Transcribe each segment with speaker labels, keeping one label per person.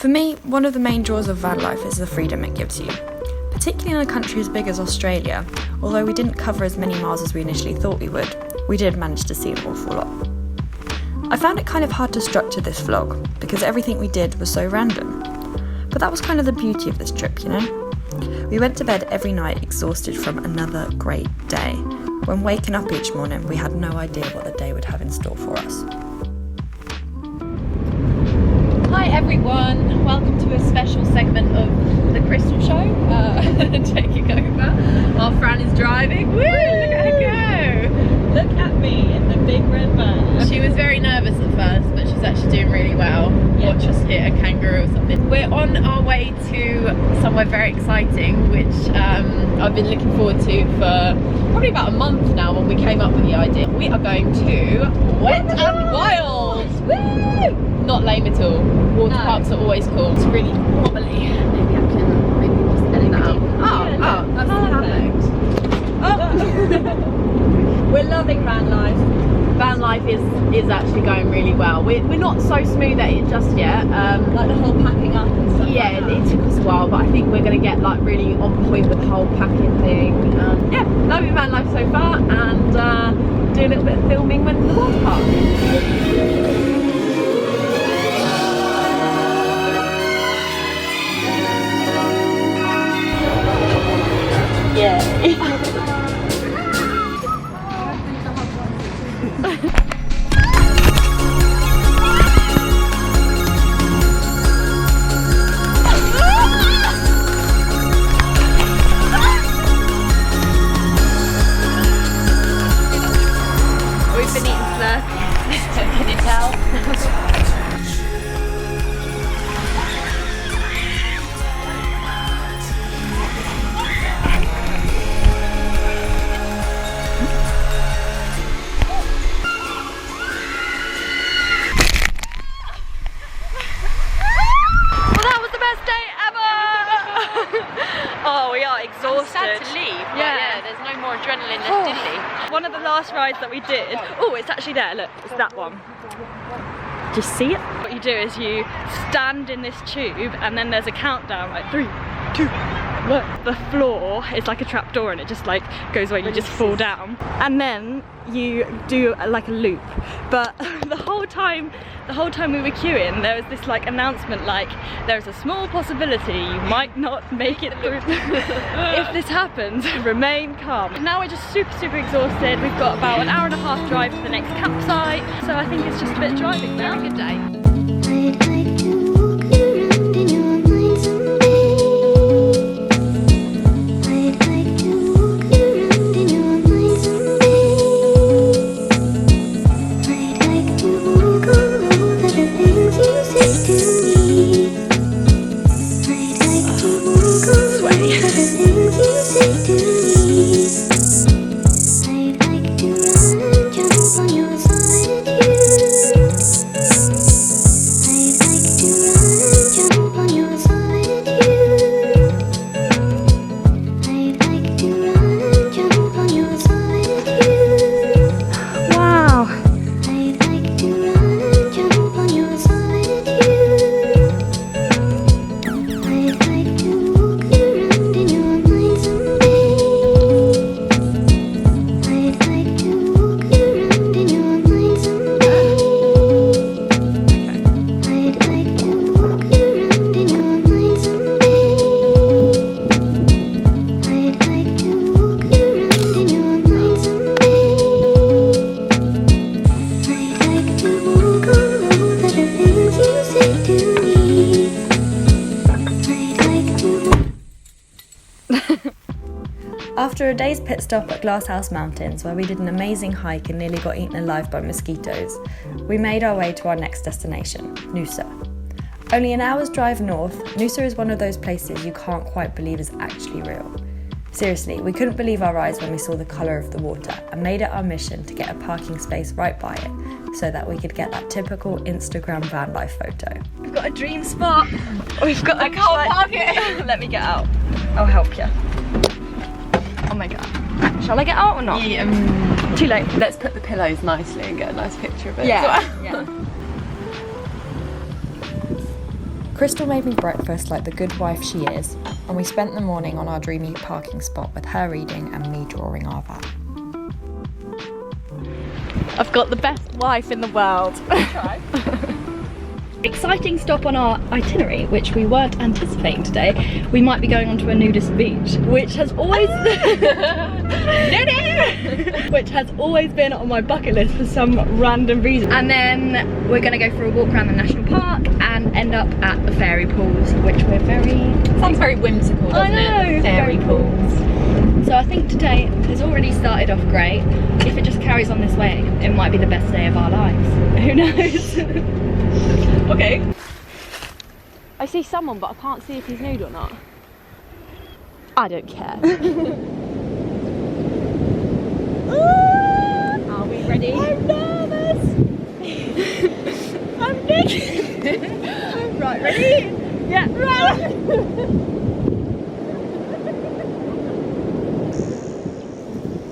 Speaker 1: For me, one of the main draws of van life is the freedom it gives you. Particularly in a country as big as Australia, although we didn't cover as many miles as we initially thought we would, we did manage to see an awful lot. I found it kind of hard to structure this vlog, because everything we did was so random. But that was kind of the beauty of this trip, you know? We went to bed every night exhausted from another great day. When waking up each morning, we had no idea what the day would have in store for us.
Speaker 2: Hi everyone, welcome to a special segment of the Crystal Show, taking over while Fran is driving. Woo! Look at her go! Look at me in the big red van. She was very nervous at first, but she's actually doing really well. Yeah. Watch us hit a kangaroo or something. We're on our way to somewhere very exciting, which I've been looking forward to for probably about a month now when we came up with the idea. We are going to Wet and Wild! Woo! Not lame at all. Water parks are always cool. It's really wobbly. Maybe I can just edit that out. Oh, that's perfect. Oh. We're loving van life. Van life is actually going really well. We're not so smooth at it just yet. Like the whole packing up and stuff. Yeah, like it took us a while, but I think we're going to get like really on point with the whole packing thing. Yeah, loving van life so far, and do a little bit of filming when the water park. Yeah. We've been eating Slurpees. Can you tell?
Speaker 1: Exhausted.
Speaker 2: Sad to leave, yeah, there's no more adrenaline left dilly.
Speaker 1: One of the last rides that we did, oh, it's actually there, look, it's that one. Do you see it? What you do is you stand in this tube and then there's a countdown, like 3, 2, 1. The floor is like a trapdoor and it just like goes away, you just fall down. And then you do like a loop. But the whole time we were queuing, there was this like announcement like, there's a small possibility you might not make it through. If this happens, remain calm. Now we're just super exhausted. We've got about an hour and a half drive to the next campsite. So I think it's just a bit of driving now.
Speaker 2: Have a good day.
Speaker 1: After a day's pit stop at Glasshouse Mountains, where we did an amazing hike and nearly got eaten alive by mosquitoes, we made our way to our next destination, Noosa. Only an hour's drive north, Noosa is one of those places you can't quite believe is actually real. Seriously, we couldn't believe our eyes when we saw the colour of the water and made it our mission to get a parking space right by it so that we could get that typical Instagram van life photo. We've got a dream spot. We've got. I can't park it. Let me get out. I'll help you. Oh my god. Shall I get out or not? Yeah. Too late.
Speaker 2: Let's put the pillows nicely and get a nice picture of it.
Speaker 1: Yeah. Yeah.
Speaker 3: Crystal made me breakfast like the good wife she is, and we spent the morning on our dreamy parking spot with her reading and me drawing our van.
Speaker 1: I've got the best wife in the world.
Speaker 2: Try.
Speaker 1: Exciting stop on our itinerary, which we weren't anticipating today. We might be going onto a nudist beach, which has always which has always been on my bucket list for some random reason. And then we're gonna go for a walk around the national park and end up at the fairy pools, which we're
Speaker 2: Sounds very whimsical, doesn't it? Fairy pools.
Speaker 1: So I think today has already started off great. If it just carries on this way, it might be the best day of our lives. Who knows? Okay. I see someone, but I can't see if he's nude or not. I don't care.
Speaker 2: Are we ready?
Speaker 1: I'm nervous. I'm naked. Right, ready? Yeah. Right.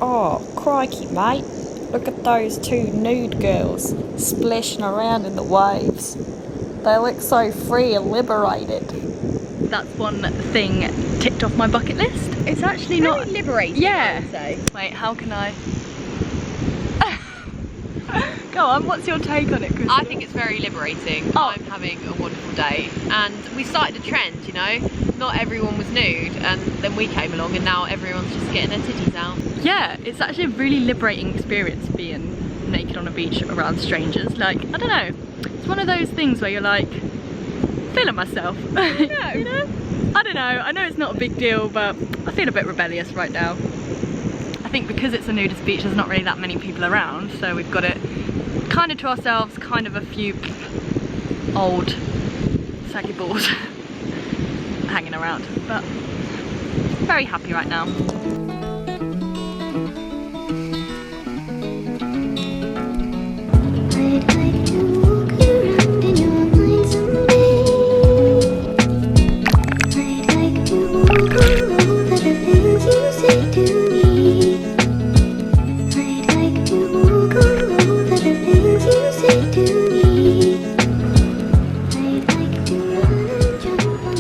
Speaker 3: Oh, crikey, mate. Look at those two nude girls splashing around in the waves. They look so free and liberated.
Speaker 1: That's one thing ticked off my bucket list. It's actually not
Speaker 2: Very liberating.
Speaker 1: Yeah.
Speaker 2: I would say.
Speaker 1: Wait, how can I? Go on, what's your take on it, Crystal?
Speaker 2: I think it's very liberating.
Speaker 1: Oh.
Speaker 2: I'm having a wonderful day, and we started a trend, you know. Not everyone was nude, and then we came along, and now everyone's just getting their titties out.
Speaker 1: Yeah, it's actually a really liberating experience being naked on a beach around strangers. Like, I don't know, it's one of those things where you're like, feeling myself.
Speaker 2: Yeah.
Speaker 1: You know? I don't know, I know it's not a big deal, but I feel a bit rebellious right now. I think because it's a nudist beach, there's not really that many people around, so we've got it kind of to ourselves, kind of a few old saggy balls hanging around, but very happy right now.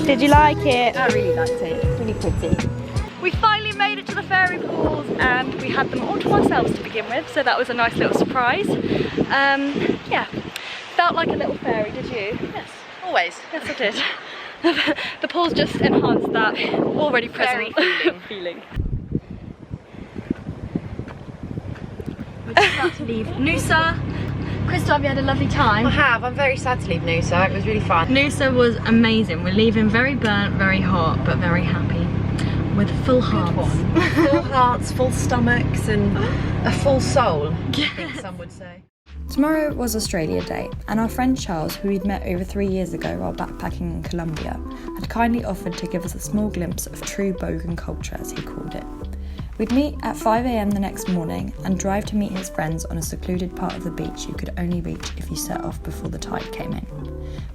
Speaker 3: Did you like it?
Speaker 2: I really liked it. Really pretty.
Speaker 1: We finally made it to the fairy pools and we had them all to ourselves to begin with, so that was a nice little surprise. Yeah, felt like a little fairy, did you?
Speaker 2: Yes, always.
Speaker 1: Yes, I did. The pools just enhanced that already present feeling. We're just about to leave Noosa. Crystal, have you had a lovely time?
Speaker 2: I have. I'm very sad to leave Noosa. It was really fun.
Speaker 1: Noosa was amazing. We're leaving very burnt, very hot, but very happy. With full hearts.
Speaker 2: Full hearts, full stomachs, and a full soul, I think some would say.
Speaker 3: Tomorrow was Australia Day, and our friend Charles, who we'd met over 3 years ago while backpacking in Colombia, had kindly offered to give us a small glimpse of true bogan culture, as he called it. We'd meet at 5 AM the next morning and drive to meet his friends on a secluded part of the beach you could only reach if you set off before the tide came in.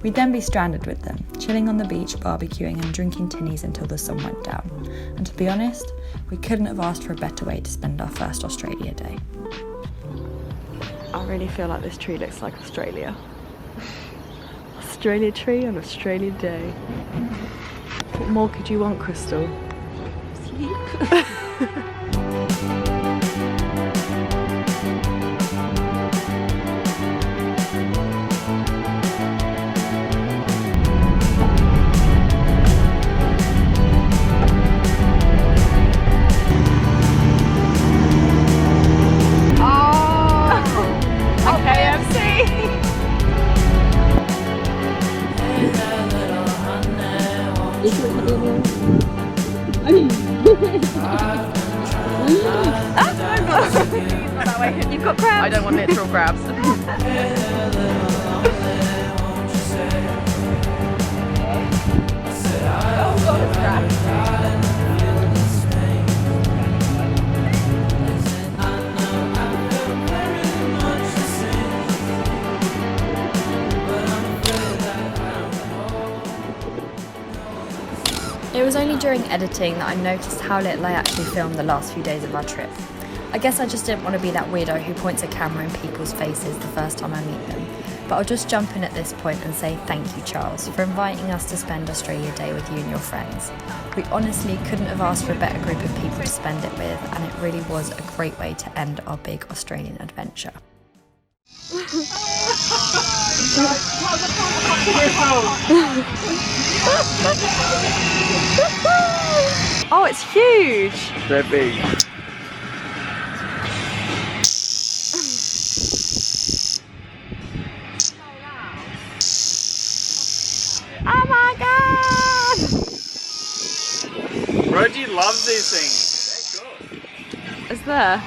Speaker 3: We'd then be stranded with them, chilling on the beach, barbecuing and drinking tinnies until the sun went down. And to be honest, we couldn't have asked for a better way to spend our first Australia Day.
Speaker 1: I really feel like this tree looks like Australia. Australia tree on Australia Day. What more could you want, Crystal?
Speaker 2: Sleep.
Speaker 1: You've got crabs.
Speaker 2: I don't want literal crabs.
Speaker 3: It was only during editing that I noticed how little I actually filmed the last few days of our trip. I guess I just didn't want to be that weirdo who points a camera in people's faces the first time I meet them. But I'll just jump in at this point and say thank you, Charles, for inviting us to spend Australia Day with you and your friends. We honestly couldn't have asked for a better group of people to spend it with, and it really was a great way to end our big Australian adventure.
Speaker 1: Oh, it's huge!
Speaker 4: They're big.
Speaker 1: Oh my god!
Speaker 4: Rogie loves these things. They're good.
Speaker 1: Is there?